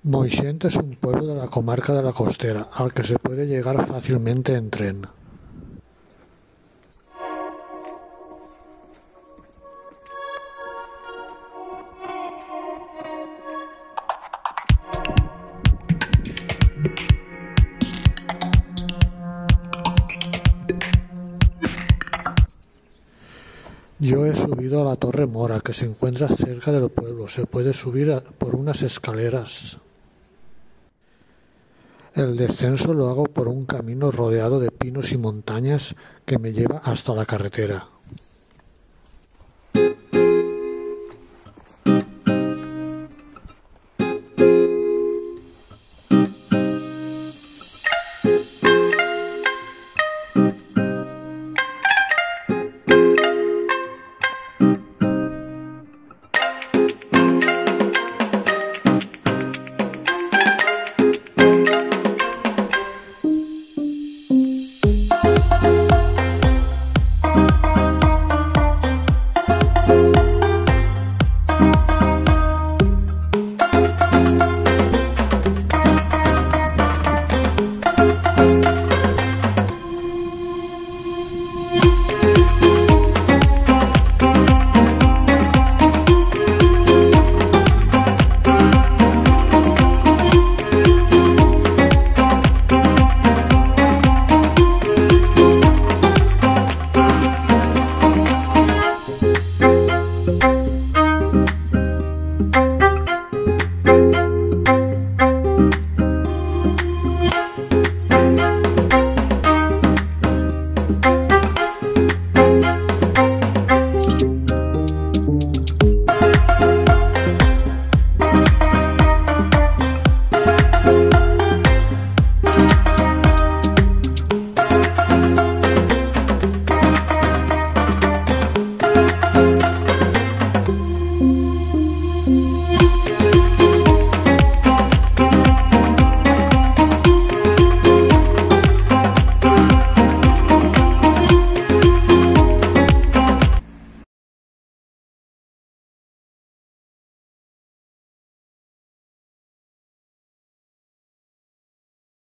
Moixent es un pueblo de la comarca de la Costera, al que se puede llegar fácilmente en tren. Yo he subido a la Torre Mora, que se encuentra cerca del pueblo. Se puede subir por unas escaleras. El descenso lo hago por un camino rodeado de pinos y montañas que me lleva hasta la carretera.